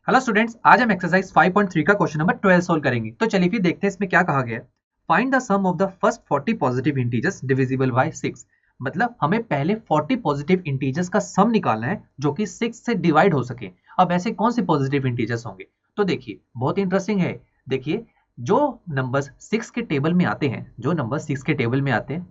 Hello students, आज हम exercise 5.3 का क्वेश्चन नंबर 12 सोल्व करेंगे। तो चलिए फिर देखते हैं इसमें क्या कहा गया है। Find the sum of the first 40 positive integers divisible by 6। मतलब हमें पहले 40 पॉजिटिव इंटीजर्स का सम निकालना है जो कि 6 से डिवाइड हो सके। अब ऐसे कौन से पॉजिटिव इंटीजर्स होंगे? तो देखिए बहुत इंटरेस्टिंग है। देखिए जो नंबर्स 6 के टेबल में आते हैं,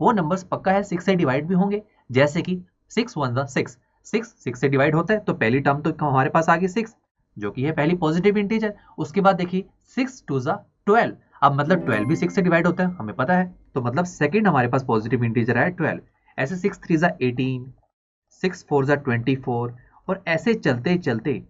वो नंबर्स पक्का है 6 से डिवाइड भी होंगे। जैसे कि 6 1 ज़ा 6, 6 से डिवाइड होता है, तो पहली टर्म तो हमारे पास आ गई 6 जो कि है पहली पॉजिटिव इंटीजर। उसके बाद देखिए 6 2 ज़ा 12। अब मतलब 12 भी 6 से डिवाइड होता है, हमें पता है। तो मतलब सेकंड हमारे पास पॉजिटिव इंटीजर है 12। ऐसे 6 3 ज़ा 18, 6 4 ज़ा 24 और ऐसे चलते चलते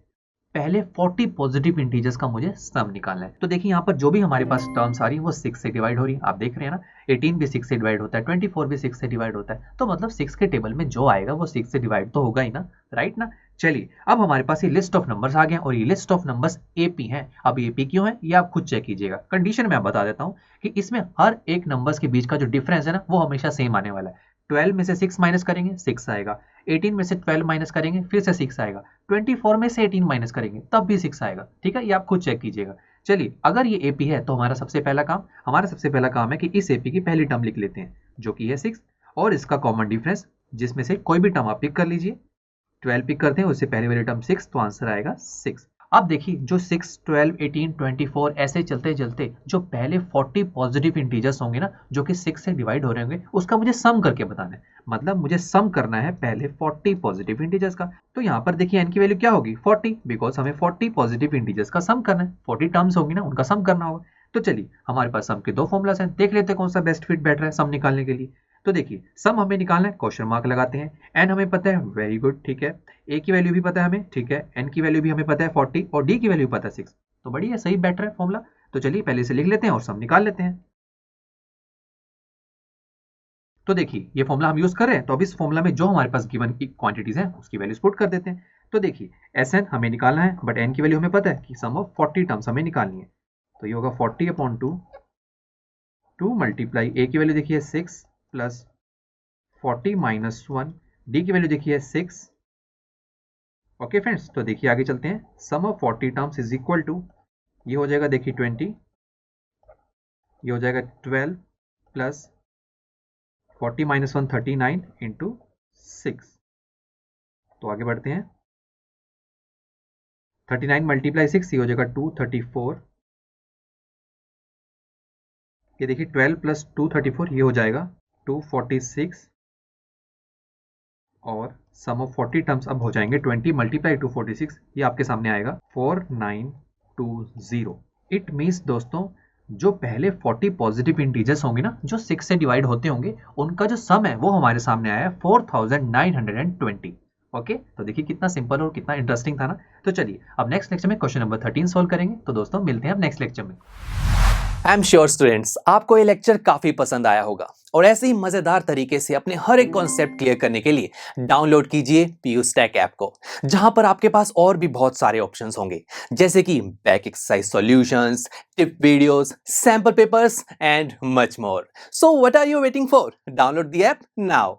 पहले 40 पॉजिटिव इंटीजर्स का मुझे सम निकालना है। तो देखिए यहाँ पर जो भी हमारे पास टर्म्स आ रही है वो 6 से डिवाइड हो रही है। आप देख रहे हैं ना, 18 भी 6 से डिवाइड होता है, 24 भी 6 से डिवाइड होता है। तो मतलब 6 के टेबल में जो आएगा वो 6 से डिवाइड तो होगा ही ना, राइट ना। चलिए अब हमारे पास ये लिस्ट ऑफ नंबर्स आ गए और ये लिस्ट ऑफ नंबर्स एपी हैं। अब एपी क्यों है ये आप खुद चेक कीजिएगा। कंडीशन में आप बता देता हूँ कि इसमें हर एक नंबर्स के बीच का जो डिफरेंस है ना वो हमेशा सेम आने वाला है। 12 में से 6 माइनस करेंगे 6 आएगा, 18 में से 12 माइनस करेंगे फिर से 6 आएगा, 24 में से 18 माइनस करेंगे तब भी 6 आएगा। ठीक है, ये आप खुद चेक कीजिएगा। चलिए अगर ये एपी है तो हमारा सबसे पहला काम है कि इस एपी की पहली टर्म लिख लेते हैं जो कि है 6 और इसका कॉमन डिफरेंस जिसमें से कोई भी टर्म आप पिक कर लीजिए। 12 पिक करते हैं, उससे पहले वाली टर्म 6, तो आंसर आएगा 6। अब देखिए जो 6 12 18 24 ऐसे चलते चलते जो पहले 40 पॉजिटिव इंटीजर्स होंगे ना जो कि 6 से डिवाइड हो रहे होंगे उसका मुझे सम करके बताना है। मतलब मुझे सम करना है पहले 40 पॉजिटिव इंटीजर्स का। तो यहाँ पर देखिए n की वैल्यू क्या होगी 40, बिकॉज हमें 40 पॉजिटिव इंटीजर्स का सम करना है। 40 टर्म्स होंगी ना उनका सम करना होगा। तो चलिए हमारे पास सम के दो फॉर्मुलाज हैं, देख लेते हैं कौन सा बेस्ट फिट बैठ रहा है सम निकालने के लिए। तो देखिए सम हमें निकालना है, क्वेश्चन मार्क लगाते हैं। एन हमें पता है, वेरी गुड, ठीक है। ए की वैल्यू भी पता है हमें, ठीक है। एन की वैल्यू भी हमें पता है 40 और डी की वैल्यू पता है 6। तो बढ़िया, सही बैठ रहा है फॉर्मूला। तो चलिए पहले से लिख लेते हैं और सम निकाल लेते हैं। तो देखिए ये फॉर्मूला हम यूज कर रहे हैं, तो अब इस फॉर्मूला में जो हमारे पास गिवन की क्वांटिटीज हैं उसकी वैल्यूज पुट कर देते हैं। तो देखिए एस एन हमें निकालना है, बट एन की वैल्यू हमें पता है कि सम ऑफ 40 टर्म्स हमें निकालनी है। तो ये होगा 40 अपॉन 2, 2 मल्टीप्लाई ए की वैल्यू देखिए 6 प्लस 40 माइनस 1, डी की वैल्यू देखिए 6। ओके फ्रेंड्स, तो देखिए आगे चलते हैं। Sum of 40 terms is equal to, ये हो जाएगा देखिए 20, ये हो जाएगा 12 प्लस 40 माइनस 1 39 इंटू 6। तो आगे बढ़ते हैं। 39 मल्टीप्लाई 6 ये हो जाएगा 234। ये देखिए 12 प्लस 234 ये हो जाएगा 246 और सम ऑफ 40 टर्म्स अब हो जाएंगे 20 मल्टीप्लाई 246, ये आपके सामने आएगा 4920। इट मीन्स दोस्तों जो पहले 40 पॉजिटिव इंटीजर्स होंगे ना जो 6 से डिवाइड होते होंगे उनका जो सम है वो हमारे सामने आया है 4920। ओके, तो देखिए कितना सिंपल और कितना इंटरेस्टिंग था ना। तो चलिए अब नेक्स्ट लेक्चर में क्वेश्चन नंबर 13 सोल्व करेंगे। तो दोस्तों मिलते हैं अब नेक्स्ट लेक्चर में। आई एम श्योर स्टूडेंट्स आपको ये लेक्चर काफी पसंद आया होगा और ऐसे ही मजेदार तरीके से अपने हर एक कॉन्सेप्ट क्लियर करने के लिए डाउनलोड कीजिए पीयू स्टैक ऐप को, जहां पर आपके पास और भी बहुत सारे ऑप्शंस होंगे जैसे कि back exercise solutions, tip videos, sample papers and much more. So what are you waiting for? Download the app now.